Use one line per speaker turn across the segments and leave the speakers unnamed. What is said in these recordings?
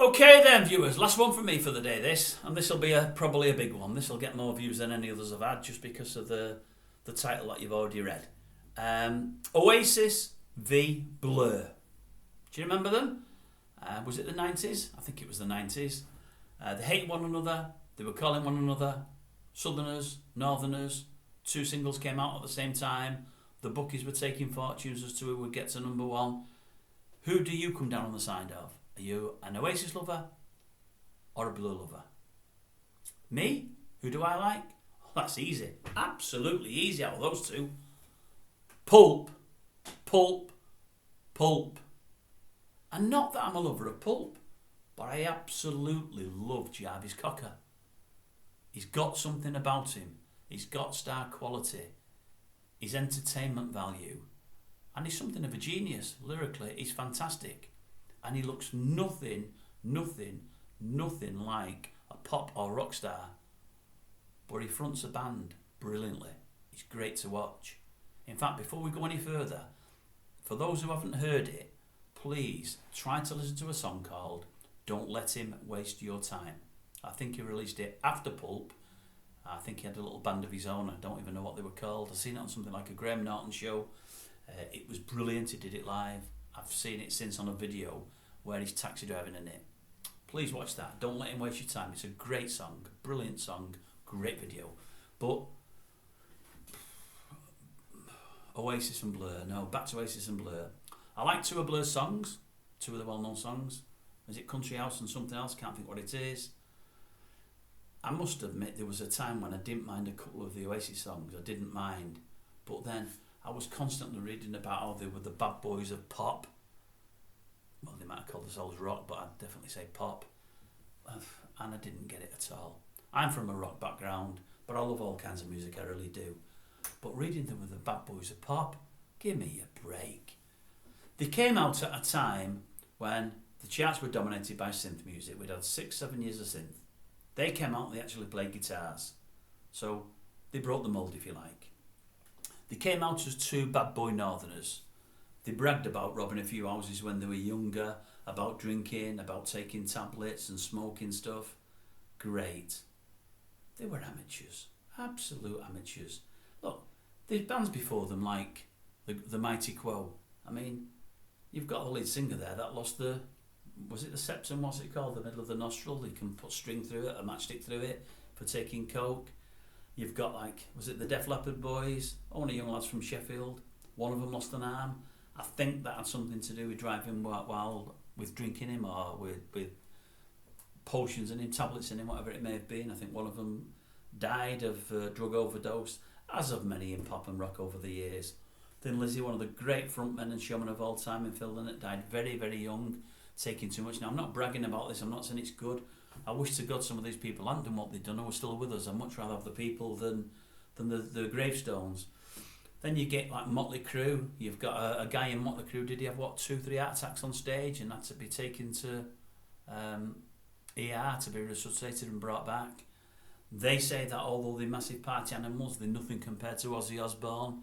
Okay then, viewers, last one from me for the day, this. And this will be probably a big one. This will get more views than any others I've had just because of the title that you've already read. Oasis v Blur. Do you remember them? Was it the 90s? I think it was the 90s. They hated one another. They were calling one another Southerners, Northerners. 2 singles came out at the same time. The bookies were taking fortunes as to who would get to number 1. Who do you come down on the side of? Are you an Oasis lover or a Blur lover? Me? Who do I like? Oh, that's easy. Absolutely easy out of those 2. Pulp. Pulp. Pulp. And not that I'm a lover of Pulp, but I absolutely love Jarvis Cocker. He's got something about him. He's got star quality. He's entertainment value. And he's something of a genius. Lyrically, he's fantastic. And he looks nothing like a pop or rock star. But he fronts a band brilliantly. He's great to watch. In fact, before we go any further, for those who haven't heard it, please try to listen to a song called Don't Let Him Waste Your Time. I think he released it after Pulp. I think he had a little band of his own. I don't even know what they were called. I've seen it on something like a Graham Norton show. It was brilliant. He did it live. I've seen it since on a video where he's taxi driving in it. Please watch that. Don't Let Him Waste Your Time. It's a great song, brilliant song, great video. But Oasis and Blur. No, back to Oasis and Blur. I like 2 of Blur's songs, 2 of the well-known songs. Is it Country House and something else? Can't think what it is. I must admit there was a time when I didn't mind a couple of the Oasis songs. I didn't mind. But then I was constantly reading about how they were the bad boys of pop. Well, they might have called themselves rock, but I'd definitely say pop. And I didn't get it at all. I'm from a rock background, but I love all kinds of music, I really do. But reading them with the bad boys of pop, give me a break. They came out at a time when the charts were dominated by synth music. We'd had 6-7 years of synth. They came out and they actually played guitars. So they broke the mould, if you like. They came out as 2 bad boy northerners. They bragged about robbing a few houses when they were younger, about drinking, about taking tablets and smoking stuff. Great. They were amateurs. Absolute amateurs. Look, there's bands before them like the Mighty Quo. I mean, you've got the lead singer there that lost the... Was it the septum? What's it called? The middle of the nostril. They can put string through it, a matchstick through it for taking coke. You've got was it the Def Leppard boys? Only young lads from Sheffield. One of them lost an arm. I think that had something to do with driving wild, with drinking him or with potions in him, tablets in him, whatever it may have been. I think one of them died of drug overdose, as of many in pop and rock over the years. Thin Lizzy, one of the great frontmen and showmen of all time in Phil Lynott, died very, very young, taking too much. Now, I'm not bragging about this. I'm not saying it's good. I wish to God some of these people hadn't done what they've done and were still with us. I'd much rather have the people than the gravestones. Then you get like Motley Crue. You've got a guy in Motley Crue. Did he have 2-3 heart attacks on stage and had to be taken to ER to be resuscitated and brought back? They say that although they're massive party animals, they're nothing compared to Ozzy Osbourne.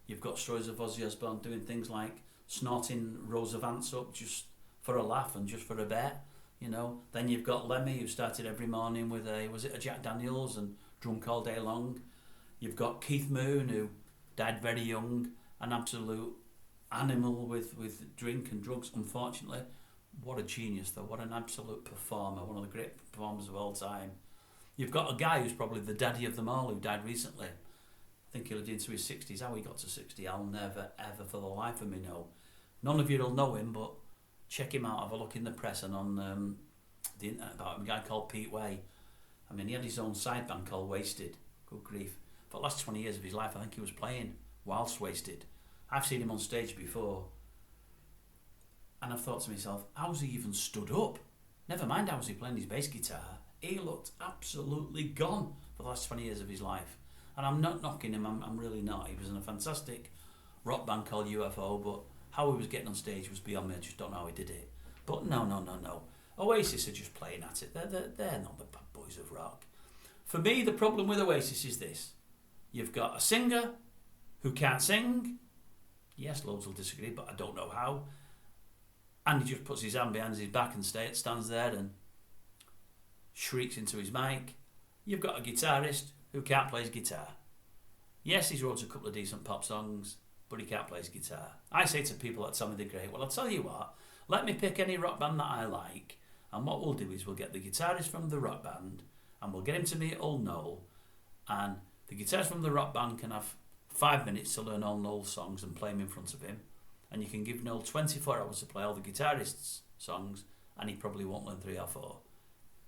You've got stories of Ozzy Osbourne doing things like snorting rows of ants up just for a laugh and just for a bet, you know. Then you've got Lemmy, who started every morning with a Jack Daniels and drunk all day long. You've got Keith Moon, who died very young, an absolute animal with drink and drugs, unfortunately. What a genius, though. What an absolute performer. One of the great performers of all time. You've got a guy who's probably the daddy of them all, who died recently. I think he lived into his 60s. How he got to 60, I'll never, ever for the life of me know. None of you will know him, but check him out. Have a look in the press and on the internet about him. A guy called Pete Way. I mean, he had his own side band called Wasted. Good grief. For the last 20 years of his life, I think he was playing whilst wasted. I've seen him on stage before. And I've thought to myself, how's he even stood up? Never mind how's he playing his bass guitar. He looked absolutely gone for the last 20 years of his life. And I'm not knocking him, I'm really not. He was in a fantastic rock band called UFO, but how he was getting on stage was beyond me. I just don't know how he did it. But no. Oasis are just playing at it. They're not the bad boys of rock. For me, the problem with Oasis is this. You've got a singer who can't sing. Yes, loads will disagree, but I don't know how. and he just puts his hand behind his back and stands there and shrieks into his mic. You've got a guitarist who can't play his guitar. Yes, he's wrote a couple of decent pop songs, but he can't play his guitar. I say to people that tell me they're great, well, I'll tell you what, let me pick any rock band that I like, and what we'll do is we'll get the guitarist from the rock band, and we'll get him to meet Old Noel, and the guitarist from the rock band can have 5 minutes to learn all Noel's songs and play them in front of him, and you can give Noel 24 hours to play all the guitarist's songs, and he probably won't learn 3 or 4.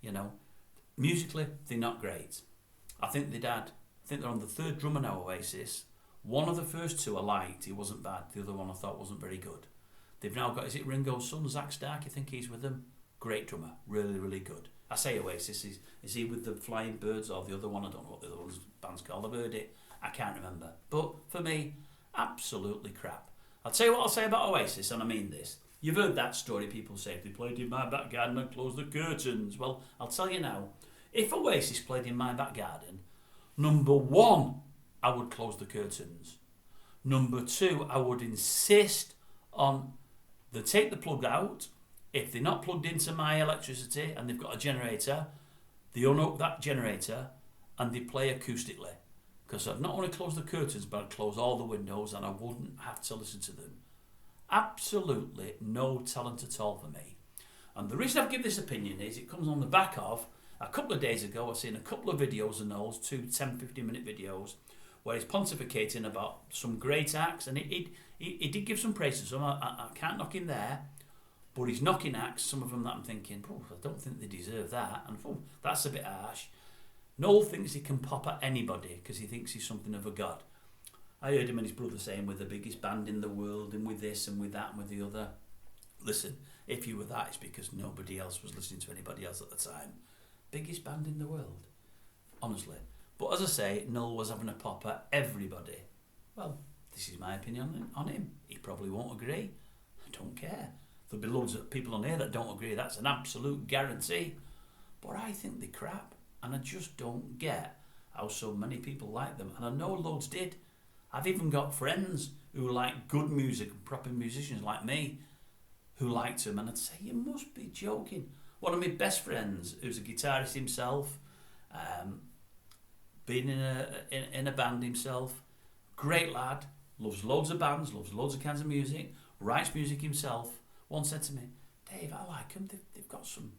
You know, musically, they're not great. I think they're on the third drummer now, Oasis. One of the first two I liked, he wasn't bad. The other one I thought wasn't very good. They've now got, is it Ringo's son, Zach Stark? I think he's with them. Great drummer, really, really good. I say Oasis, is he with the Flying Birds or the other one? I don't know what the other band's called. I've heard it, I can't remember. But for me, absolutely crap. I'll tell you what I'll say about Oasis, and I mean this. You've heard that story, people say, if they played in my back garden and closed the curtains. Well, I'll tell you now, if Oasis played in my back garden, number 1, I would close the curtains. Number 2, I would insist on they take the plug out. If they're not plugged into my electricity and they've got a generator, they unhook that generator and they play acoustically. Because I'd not only close the curtains, but I'd close all the windows and I wouldn't have to listen to them. Absolutely no talent at all for me. And the reason I've given this opinion is it comes on the back of a couple of days ago I've seen a couple of videos of Noel's, 2 10-15 minute videos, where he's pontificating about some great acts, and he did give some praise to some. I can't knock him there, but he's knocking acts, some of them that I'm thinking, I don't think they deserve that, and that's a bit harsh. Noel thinks he can pop at anybody because he thinks he's something of a god. I heard him and his brother saying we're the biggest band in the world, and with this and with that and with the other. Listen, if you were that, it's because nobody else was listening to anybody else at the time. Biggest band in the world, honestly. But as I say, Noel was having a pop at everybody. Well, this is my opinion on him. He probably won't agree. I don't care. There'll be loads of people on here that don't agree. That's an absolute guarantee. But I think they're crap. And I just don't get how so many people like them. And I know loads did. I've even got friends who like good music, proper musicians like me, who liked them. And I'd say, you must be joking. One of my best friends, who's a guitarist himself, been in a band himself, great lad, loves loads of bands, loves loads of kinds of music, writes music himself, once said to me, Dave, I like them, they've got some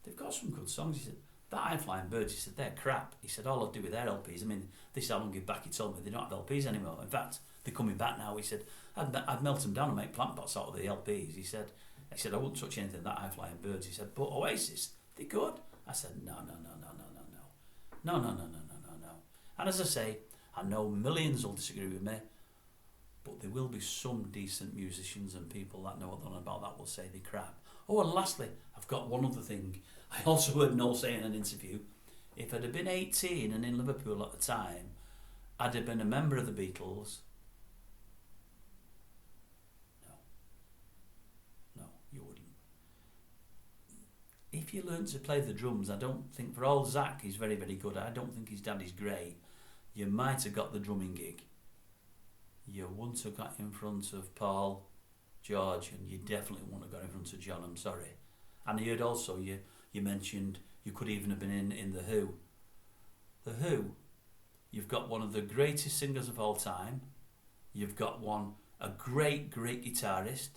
good songs. He said, that High Flying Birds, he said, they're crap. He said, all I do with their LPs, I mean, this is how long back he told me they don't have LPs anymore. In fact, they're coming back now. He said, I'd melt them down and make plant pots out of the LPs. He said, I wouldn't touch anything that High Flying Birds. He said, but Oasis, they're good. I said, no. And as I say, I know millions will disagree with me, but there will be some decent musicians and people that know what they're on about that will say they're crap. Oh, and lastly, I've got one other thing. I also heard Noel say in an interview, if I'd have been 18 and in Liverpool at the time, I'd have been a member of the Beatles. No, you wouldn't. If you learn to play the drums, I don't think, for all Zach is very, very good, I don't think his daddy's great, you might have got the drumming gig. You wouldn't have got in front of Paul, George, and you definitely wouldn't have got in front of John, I'm sorry. And I heard also you mentioned you could even have been in The Who. The Who, you've got one of the greatest singers of all time. You've got a great guitarist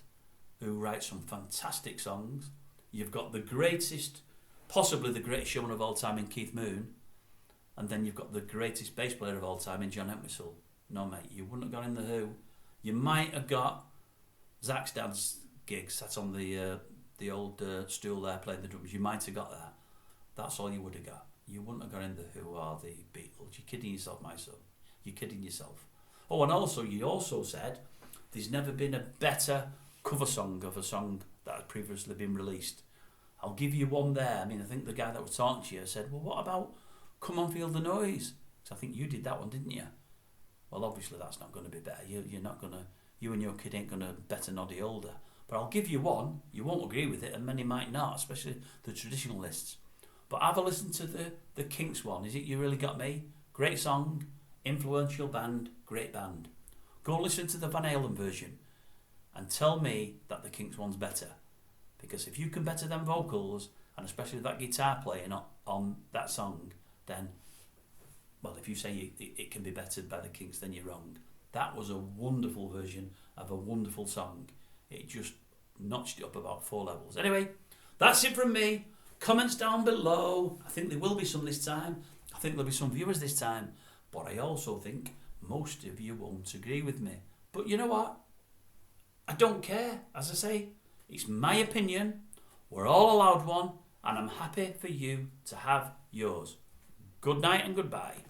who writes some fantastic songs. You've got the greatest, possibly the greatest showman of all time in Keith Moon. And then you've got the greatest bass player of all time in John Entwistle. No, mate, you wouldn't have got in The Who. You might have got Zach's dad's gig, sat on the old stool there playing the drums. You might have got that. That's all you would have got. You wouldn't have got in The Who or the Beatles. You're kidding yourself, my son. You're kidding yourself. Oh, and also, you also said there's never been a better cover song of a song that had previously been released. I'll give you one there. I mean, I think the guy that was talking to you said, well, what about Come On Feel the Noise? Because I think you did that one, didn't you? Well, obviously that's not going to be better. You're not going to, you and your kid ain't going to better Noddy older. But I'll give you one. You won't agree with it, and many might not, especially the traditionalists. But have a listen to the Kinks one. Is it You Really Got Me? Great song, influential band, great band. Go listen to the Van Halen version and tell me that the Kinks one's better. Because if you can better them vocals, and especially with that guitar playing on that song, then, well, if you say it can be bettered by the Kinks, then you're wrong. That was a wonderful version of a wonderful song. It just notched it up about 4 levels. Anyway, that's it from me. Comments down below. I think there will be some this time. I think there'll be some viewers this time. But I also think most of you won't agree with me. But you know what? I don't care. As I say, it's my opinion. We're all allowed one. And I'm happy for you to have yours. Good night and goodbye.